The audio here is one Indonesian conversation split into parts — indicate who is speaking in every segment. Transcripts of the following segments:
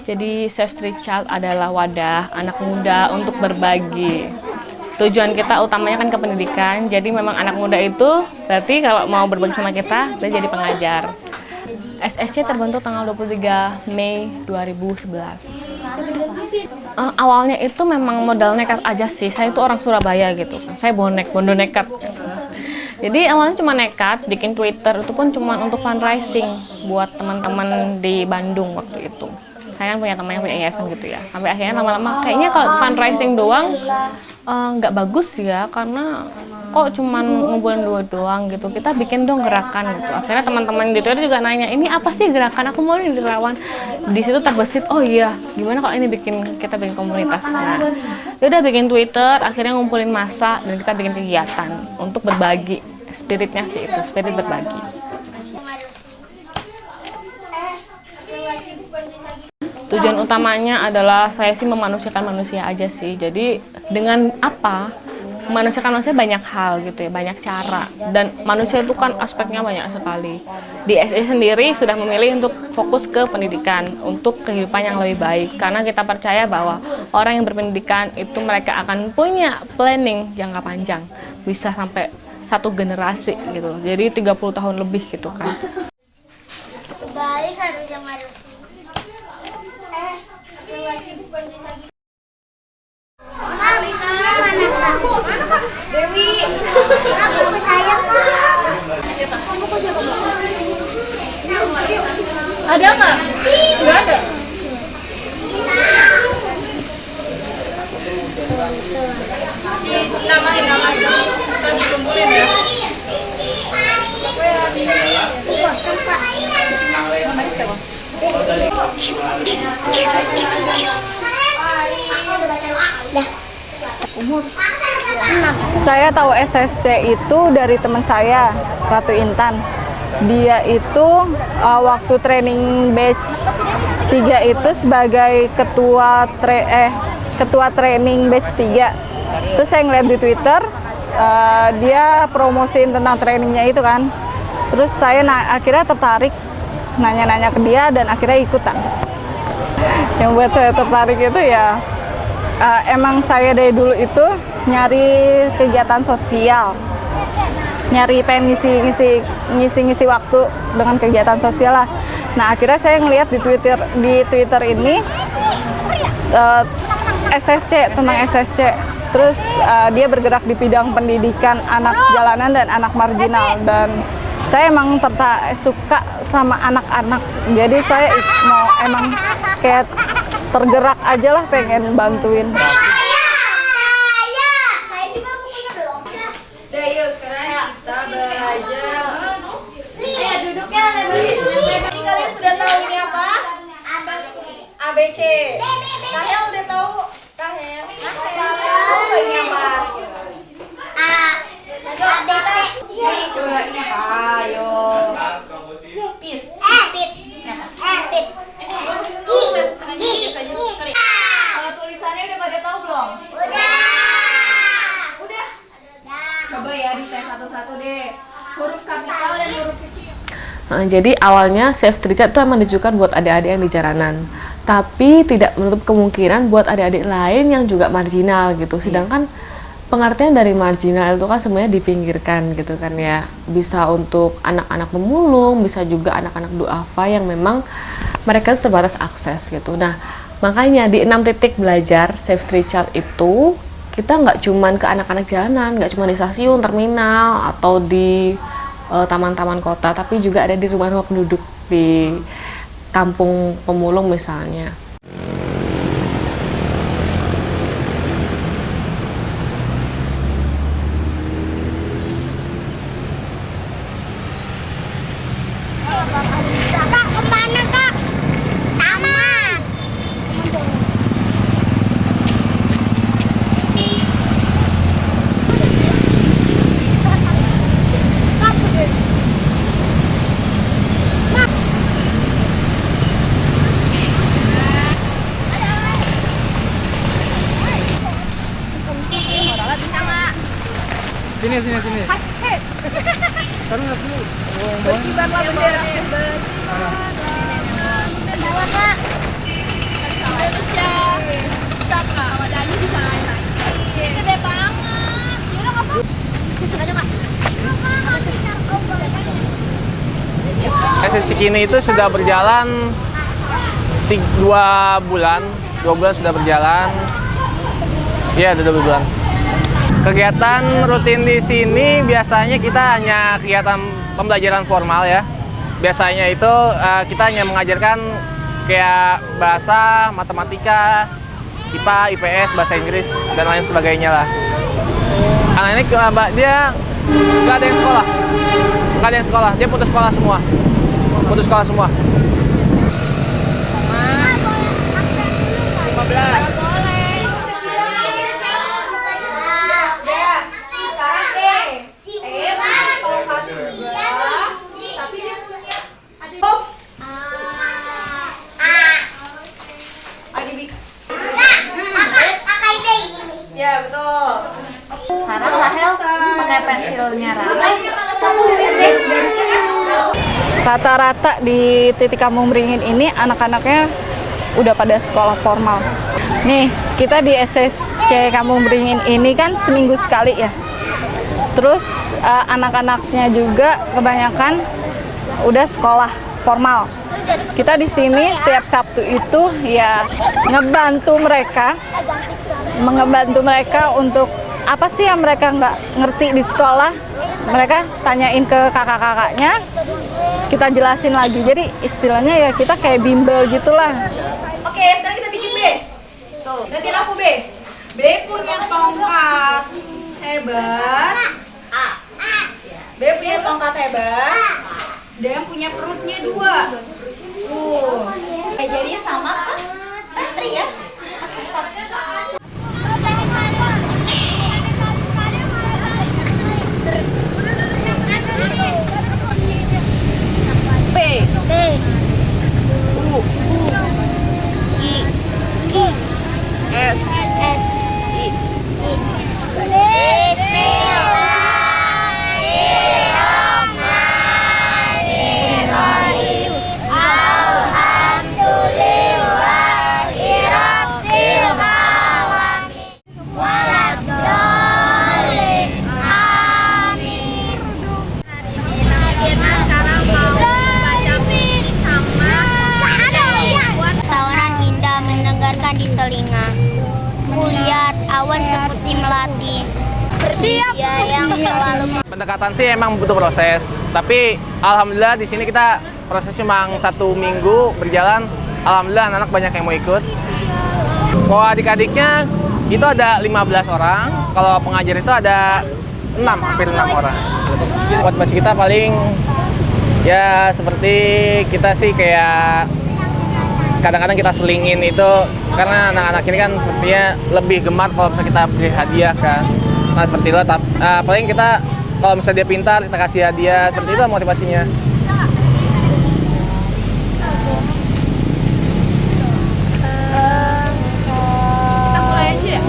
Speaker 1: Jadi Save Street Child adalah wadah anak muda untuk berbagi. Tujuan kita utamanya kan ke pendidikan, jadi memang anak muda itu berarti kalau mau berbagi sama kita jadi pengajar. SSC terbentuk tanggal 23 Mei 2011. Awalnya itu memang modal nekat aja sih, saya itu orang Surabaya gitu kan, saya bondo nekat. Jadi awalnya cuma nekat, bikin Twitter, itu pun cuma untuk fundraising buat teman-teman di Bandung waktu itu. Saya kan punya teman yang punya yayasan gitu ya. Sampai akhirnya lama-lama kayaknya kalau fundraising doang nggak bagus ya, karena kok cuma ngumpulin dua doang gitu. Kita bikin dong gerakan gitu. Akhirnya teman-teman di Twitter juga nanya, ini apa sih gerakan? Aku mau jadi relawan. Di situ terbesit, oh iya, gimana kalau ini kita bikin komunitas. Nah, udah bikin Twitter, akhirnya ngumpulin massa dan kita bikin kegiatan untuk berbagi. Spiritnya sih itu, spirit berbagi. Tujuan utamanya adalah saya sih memanusiakan manusia aja sih. Jadi dengan apa? Memanusiakan manusia banyak hal gitu ya, banyak cara. Dan manusia itu kan aspeknya banyak sekali. Di SI sendiri sudah memilih untuk fokus ke pendidikan, untuk kehidupan yang lebih baik. Karena kita percaya bahwa orang yang berpendidikan itu mereka akan punya planning jangka panjang. Bisa sampai satu generasi gitu loh. Jadi 30 tahun lebih gitu kan.
Speaker 2: Balik harusnya manusia. Dewi, aku ke saya kak. Kamu ke siapa kak?
Speaker 1: Ada nggak? Nggak ada. Namain kita dikumpulin ya.
Speaker 2: Kosong kak.
Speaker 3: Saya tahu SSC itu dari teman saya, Ratu Intan. Dia itu waktu training batch 3 itu sebagai ketua training batch 3. Terus saya ngeliat di Twitter, dia promosiin tentang trainingnya itu kan. Terus saya akhirnya tertarik, nanya-nanya ke dia dan akhirnya ikutan. Yang buat saya tertarik itu ya, emang saya dari dulu itu nyari kegiatan sosial, pengen ngisi waktu dengan kegiatan sosial lah. Nah akhirnya saya ngelihat di Twitter ini SSC, tentang SSC. Terus dia bergerak di bidang pendidikan anak jalanan dan anak marginal, dan saya emang suka sama anak-anak. Jadi saya emang kayak tergerak aja lah, pengen bantuin.
Speaker 2: Kalian sudah tahu ini apa? ABC. Rahel udah tahu? Rahel. Ini apa? Ini coba ini apa? Ayo. Pit. Kalau tulisannya udah pada tahu belum? Udah. Coba ya di tes satu-satu deh. Huruf kapital dan huruf kecil.
Speaker 1: Jadi awalnya Save Street Child itu emang ditujukan buat adik-adik yang di jalanan, tapi tidak menutup kemungkinan buat adik-adik lain yang juga marginal gitu. Sedangkan pengertian dari marginal itu kan sebenarnya dipinggirkan gitu kan ya. Bisa untuk anak-anak pemulung, bisa juga anak-anak duafa yang memang mereka terbatas akses gitu. Nah makanya di 6 titik belajar Save Street Child itu kita nggak cuman ke anak-anak jalanan, nggak cuma di stasiun, terminal, atau di taman-taman kota, tapi juga ada di rumah-rumah penduduk di kampung pemulung misalnya.
Speaker 2: Kak, kemana kak? Taman.
Speaker 4: Sini. Taruh dulu.
Speaker 2: Berkibarlah bendera. Bawa kak.
Speaker 5: Kini itu sudah berjalan 2 bulan sudah berjalan. Iya, udah 2 bulan. Kegiatan rutin di sini biasanya kita hanya kegiatan pembelajaran formal ya. Biasanya itu kita hanya mengajarkan kayak bahasa, matematika, IPA, IPS, bahasa Inggris, dan lain sebagainya lah. Anak ini dia nggak ada yang sekolah, dia putus sekolah semua. 15.
Speaker 4: Ya betul.
Speaker 2: Sekarang Rahel pakai pensilnya Rahel.
Speaker 3: Rata-rata di titik Kampung Beringin ini anak-anaknya udah pada sekolah formal. Nih, kita di SSC Kampung Beringin ini kan seminggu sekali ya. Terus anak-anaknya juga kebanyakan udah sekolah formal. Kita di sini setiap Sabtu itu ya ngebantu mereka untuk apa sih yang mereka nggak ngerti di sekolah. Mereka tanyain ke kakak-kakaknya, kita jelasin lagi. Jadi istilahnya ya kita kayak bimbel gitulah.
Speaker 4: Oke, sekarang kita bikin B. Tuh, berarti aku B. B punya tongkat hebat. B punya tongkat hebat. Dan punya perutnya 2.
Speaker 2: Jadinya sama kan? Tri ya?
Speaker 4: P. U. I. S. I.
Speaker 2: Tawaran indah mendengarkan di telinga. Kulihat awan seperti melati. Bersiap yang selalu
Speaker 5: Pendekatan sih emang butuh proses, tapi alhamdulillah di sini kita proses cuma 1 minggu berjalan. Alhamdulillah anak-anak banyak yang mau ikut. Kalau adik-adiknya itu ada 15 orang, kalau pengajar itu ada hampir 6 orang. Motivasi kita paling ya seperti kita sih kayak kadang-kadang kita selingin itu karena anak-anak ini kan sepertinya lebih gemar kalau misalnya kita beri hadiah kan. Nah seperti itu, paling kita kalau misalnya dia pintar kita kasih hadiah, seperti itu motivasinya.
Speaker 4: Kita mulai aja ya.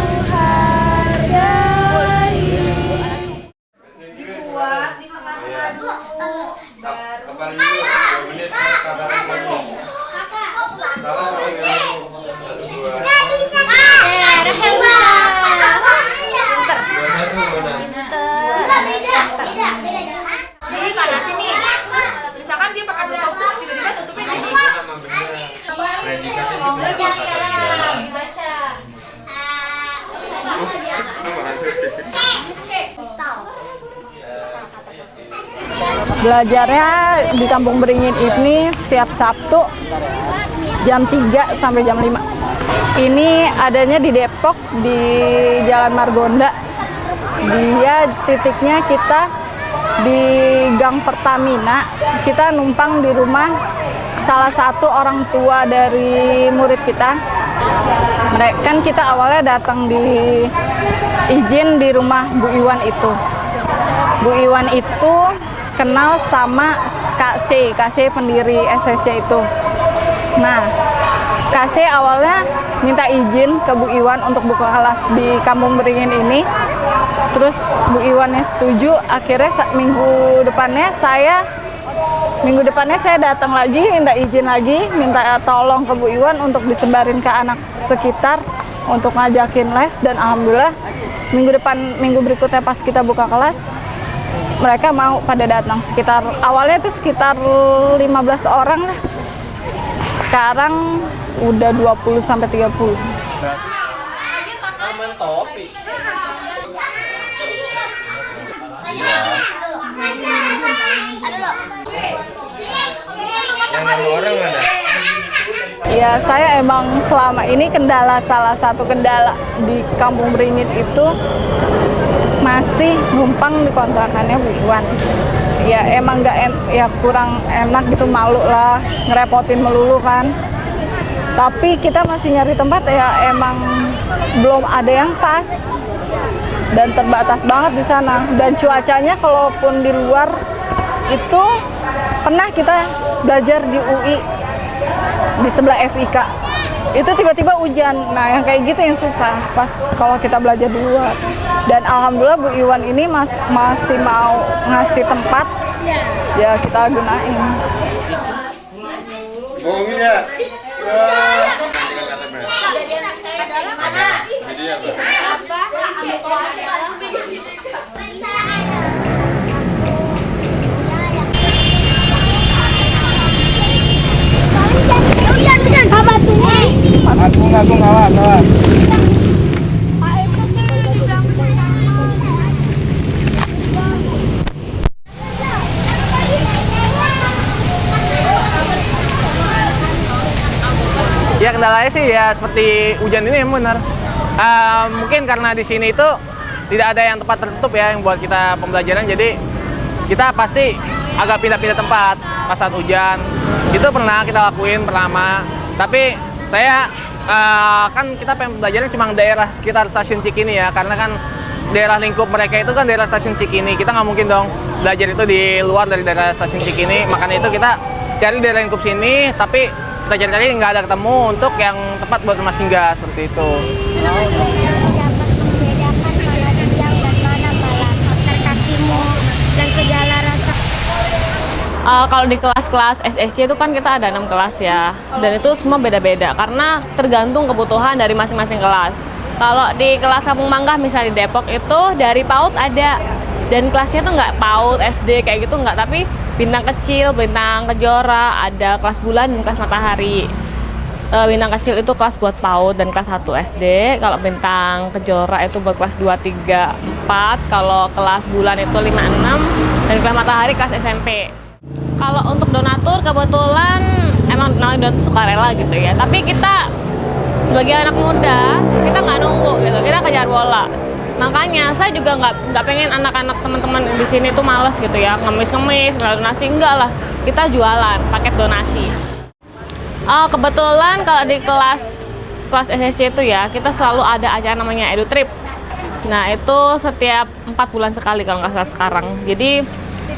Speaker 4: Dibuat di tengah-tengah dulu. Baru jadi panasin nih. Misalkan dia pakai tutup terus tiba-tiba tutupnya jadi.
Speaker 3: Belajarnya di Kampung Beringin ini setiap Sabtu jam 3 sampai jam 5. Ini adanya di Depok di Jalan Margonda. Dia titiknya kita di Gang Pertamina. Kita numpang di rumah salah satu orang tua dari murid kita. Kan kita awalnya datang di izin di rumah Bu Iwan itu. Bu Iwan itu kenal sama Kak C pendiri SSC itu. Nah, Kak C awalnya minta izin ke Bu Iwan untuk buka kelas di Kampung Beringin ini. Terus Bu Iwannya setuju, akhirnya minggu depannya saya datang lagi, minta izin lagi, minta tolong ke Bu Iwan untuk disebarin ke anak sekitar untuk ngajakin les, dan alhamdulillah minggu berikutnya pas kita buka kelas mereka mau pada datang. Sekitar awalnya itu sekitar 15 orang lah. Sekarang udah 20 sampai 30.
Speaker 5: Aman topi. Yang nama orang mana?
Speaker 3: Ya, saya emang selama ini salah satu kendala di Kampung Beringin itu masih numpang di kontrakannya Bu Iwan. Ya emang ya kurang enak gitu, malu lah, ngerepotin melulu kan. Tapi kita masih nyari tempat ya emang belum ada yang pas dan terbatas banget di sana. Dan cuacanya kalaupun di luar itu pernah kita belajar di UI di sebelah FIK itu tiba-tiba hujan. Nah yang kayak gitu yang susah pas kalau kita belajar di luar. Dan alhamdulillah Bu Iwan ini masih mau ngasih tempat, ya kita gunain.
Speaker 6: Bohongin ya. Agung awas.
Speaker 5: Ya kendalanya sih ya seperti hujan ini yang benar. Mungkin karena di sini itu tidak ada yang tempat tertutup ya yang buat kita pembelajaran, jadi kita pasti agak pindah-pindah tempat pas saat hujan. Itu pernah kita lakuin pertama, tapi saya kan kita pembelajaran cuma daerah sekitar stasiun Cikini ya, karena kan daerah lingkup mereka itu kan daerah stasiun Cikini. Kita nggak mungkin dong belajar itu di luar dari daerah stasiun Cikini, makanya itu kita cari daerah lingkup sini, tapi kita cari-cari nggak ada ketemu untuk yang tempat buat rumah singgah seperti itu.
Speaker 1: Kalau di kelas-kelas SSC itu kan kita ada 6 kelas ya, dan itu semua beda-beda karena tergantung kebutuhan dari masing-masing kelas. Kalau di kelas Kampung Mangga misalnya di Depok itu dari PAUD ada, dan kelasnya tuh nggak PAUD SD kayak gitu nggak, tapi bintang kecil, bintang kejora, ada kelas bulan dan kelas matahari. Bintang kecil itu kelas buat PAUD dan kelas 1 SD. Kalau bintang kejora itu buat kelas 2, 3, 4. Kalau kelas bulan itu 5, 6. Dan kelas matahari kelas SMP. Kalau untuk donatur kebetulan emang donatur sukarela gitu ya. Tapi kita sebagai anak muda, kita nggak nunggu gitu. Kita kejar bola. Makanya saya juga nggak pengen anak-anak teman-teman di sini tuh males gitu ya, ngemis-ngemis, nggak donasi, enggak lah. Kita jualan paket donasi. Kebetulan kalau di kelas SSC itu ya, kita selalu ada acara namanya Edu Trip. Nah itu setiap 4 bulan sekali kalau nggak salah sekarang. Jadi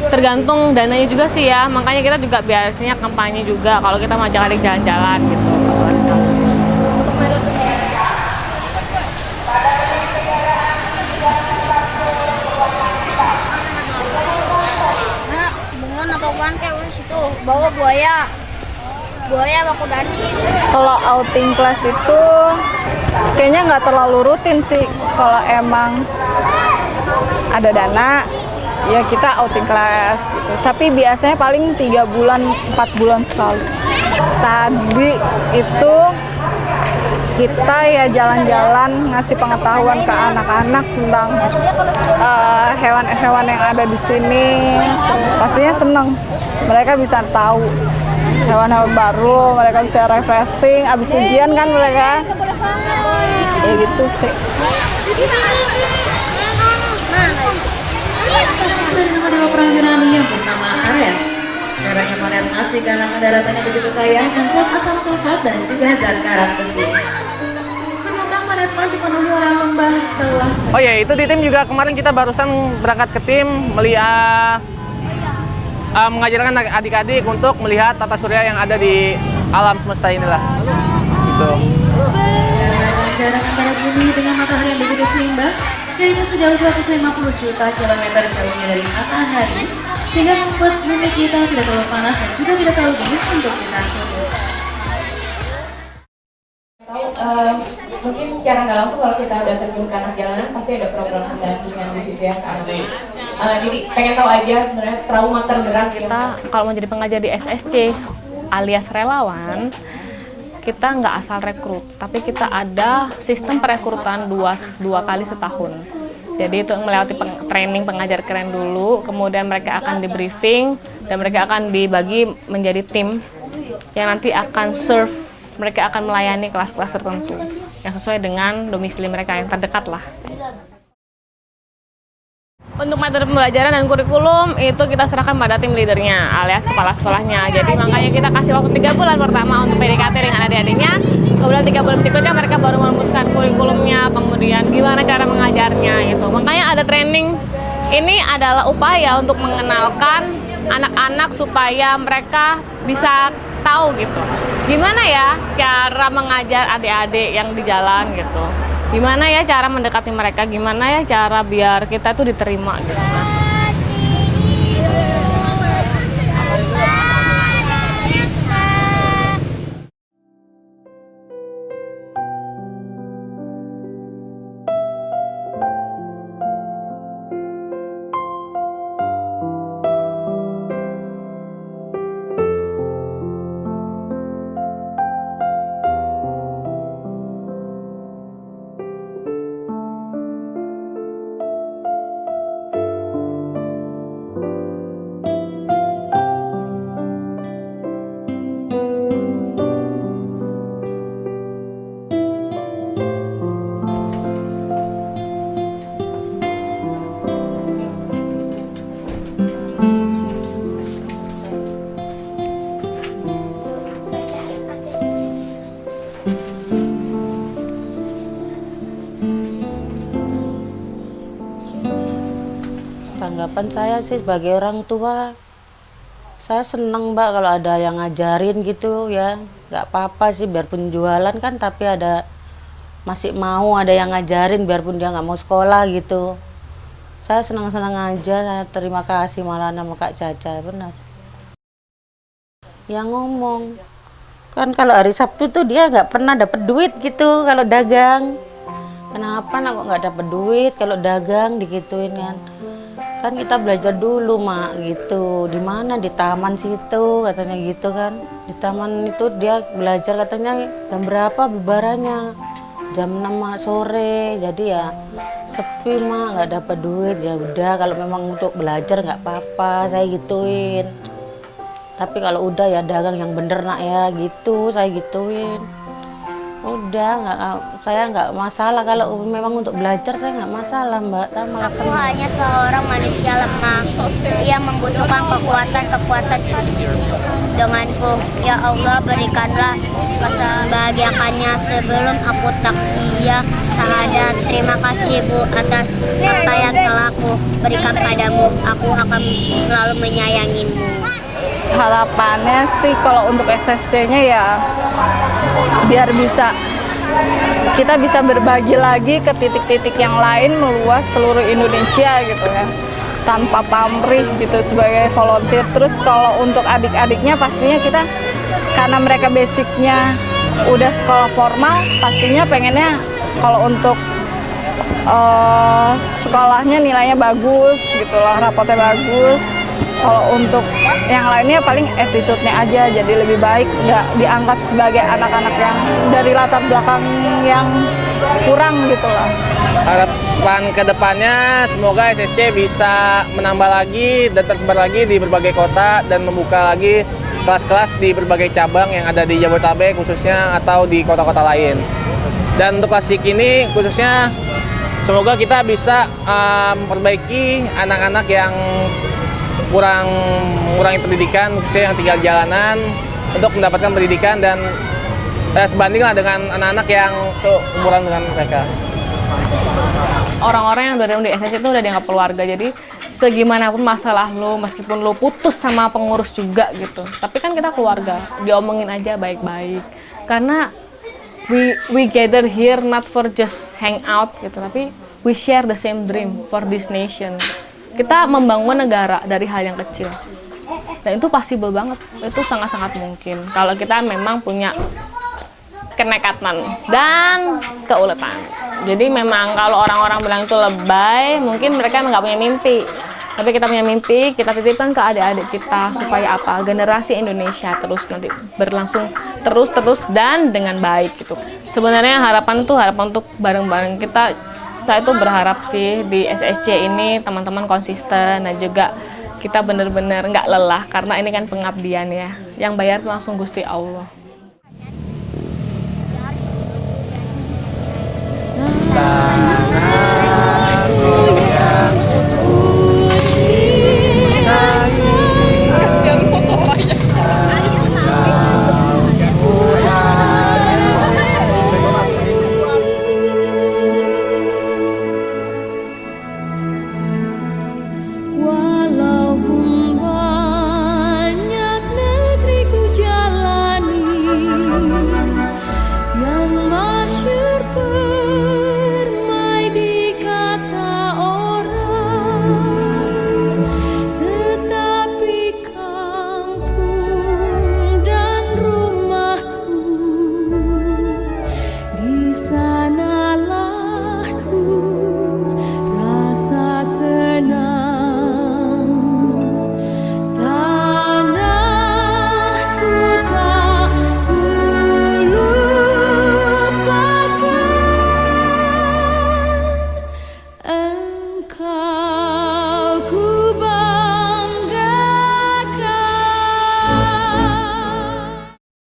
Speaker 1: tergantung dananya juga sih ya, makanya kita juga biasanya kampanye juga kalau kita mau ajak adik jalan-jalan gitu.
Speaker 2: Bunglon atau apaan kayak udah situ bawa buaya baku dani.
Speaker 3: Kalau outing class itu kayaknya nggak terlalu rutin sih. Kalau emang ada dana, ya kita outing class gitu. Tapi biasanya paling 3 bulan, 4 bulan sekali. Tadi itu kita ya jalan-jalan ngasih pengetahuan ke anak-anak tentang hewan-hewan yang ada di sini. Pastinya seneng, mereka bisa tahu hewan-hewan baru, mereka bisa refreshing abis ujian kan mereka. Ya gitu sih.
Speaker 7: Dari nama dewa perang yang bernama Ares. Darahnya panen asik karena daratannya begitu kaya dan zat asam sulfat dan juga zat karat besi. Penumpang panen masih penuhi orang lembah telah.
Speaker 5: Oh ya, itu di tim juga kemarin kita barusan berangkat ke tim melihat mengajarkan adik-adik untuk melihat tata surya yang ada di alam semesta inilah. Gitu.
Speaker 7: Jarak antara bumi dengan matahari yang begitu seimbang, yaitu sejauh 150 juta kilometer jauhnya dari matahari, sehingga membuat bumi kita tidak terlalu panas dan juga tidak terlalu dingin untuk kita hidup.
Speaker 8: Mungkin secara nggak langsung kalau kita udah terjun ke anak jalanan pasti ada program pendampingan di situ ya kan. Jadi pengen tahu aja sebenarnya trauma terberat
Speaker 1: Kita kalau mau jadi pengajar di SSC alias relawan, kita nggak asal rekrut, tapi kita ada sistem perekrutan dua kali setahun. Jadi itu melewati training pengajar keren dulu, kemudian mereka akan di briefing dan mereka akan dibagi menjadi tim yang nanti akan serve, mereka akan melayani kelas-kelas tertentu yang sesuai dengan domisili mereka yang terdekat lah. Untuk materi pembelajaran dan kurikulum itu kita serahkan pada tim leadernya alias kepala sekolahnya. Jadi makanya kita kasih waktu 3 bulan pertama untuk PDKT dengan adik-adiknya. Kemudian 3 bulan berikutnya mereka baru merumuskan kurikulumnya, kemudian gimana cara mengajarnya gitu. Makanya ada training. Ini adalah upaya untuk mengenalkan anak-anak supaya mereka bisa tahu gitu. Gimana ya cara mengajar adik-adik yang di jalan gitu. Gimana ya cara mendekati mereka, gimana ya cara biar kita tuh diterima gitu.
Speaker 9: Tanggapan saya sih sebagai orang tua, saya seneng Mbak kalau ada yang ngajarin gitu ya. Nggak apa-apa sih biarpun jualan kan, tapi ada masih mau ada yang ngajarin biarpun dia nggak mau sekolah gitu. Saya senang-senang aja, saya terima kasih malah sama Kak Caca, benar. Yang ngomong, kan kalau hari Sabtu tuh dia nggak pernah dapat duit gitu kalau dagang. Kenapa nak kok nggak dapat duit kalau dagang digituin kan? Kan kita belajar dulu mak gitu, di mana di taman situ katanya gitu kan, di taman itu dia belajar katanya jam berapa bubarannya, jam 6 sore, jadi ya sepi mak nggak dapat duit, ya udah kalau memang untuk belajar nggak apa-apa saya gituin, tapi kalau udah ya dagang yang bener nak ya gitu saya gituin. Udah saya nggak masalah kalau memang untuk belajar, saya nggak masalah Mbak.
Speaker 2: Aku hanya seorang manusia lemah yang membutuhkan kekuatan denganku. Ya Allah, berikanlah kebahagiaannya sebelum aku takziah syahadat. Terima kasih Bu atas apa yang telah aku berikan padamu. Aku akan selalu menyayangimu.
Speaker 3: Harapannya sih kalau untuk SSC-nya ya biar kita bisa berbagi lagi ke titik-titik yang lain meluas seluruh Indonesia gitu ya, tanpa pamrih gitu sebagai volunteer. Terus kalau untuk adik-adiknya pastinya kita, karena mereka basicnya udah sekolah formal, pastinya pengennya kalau untuk sekolahnya nilainya bagus gitu loh, rapotnya bagus. Kalau untuk yang lainnya paling attitude-nya aja, jadi lebih baik, nggak diangkat sebagai anak-anak yang dari latar belakang yang kurang gitu lah.
Speaker 5: Harapan kedepannya semoga SSC bisa menambah lagi dan tersebar lagi di berbagai kota dan membuka lagi kelas-kelas di berbagai cabang yang ada di Jabodetabek khususnya atau di kota-kota lain. Dan untuk klasik ini khususnya semoga kita bisa memperbaiki anak-anak yang mengurangi pendidikan, khususnya yang tinggal di jalanan, untuk mendapatkan pendidikan dan sebandinglah dengan anak-anak yang seumuran dengan mereka.
Speaker 1: Orang-orang yang dari di SSC itu udah dianggap keluarga, jadi segimanapun masalah lo, meskipun lo putus sama pengurus juga gitu, tapi kan kita keluarga, diomongin aja baik-baik. Karena we gather here not for just hang out gitu, tapi we share the same dream for this nation. Kita membangun negara dari hal yang kecil, dan itu possible banget, itu sangat-sangat mungkin kalau kita memang punya kenekatan dan keuletan. Jadi memang kalau orang-orang bilang itu lebay, mungkin mereka nggak punya mimpi, Tapi kita punya mimpi, kita titipkan ke adik-adik kita supaya apa? Generasi Indonesia terus nanti berlangsung terus dan dengan baik gitu. Sebenarnya harapan untuk bareng-bareng kita. Saya tuh berharap sih di SSC ini teman-teman konsisten dan juga kita benar-benar nggak lelah karena ini kan pengabdian ya. Yang bayar langsung Gusti Allah.
Speaker 5: Dan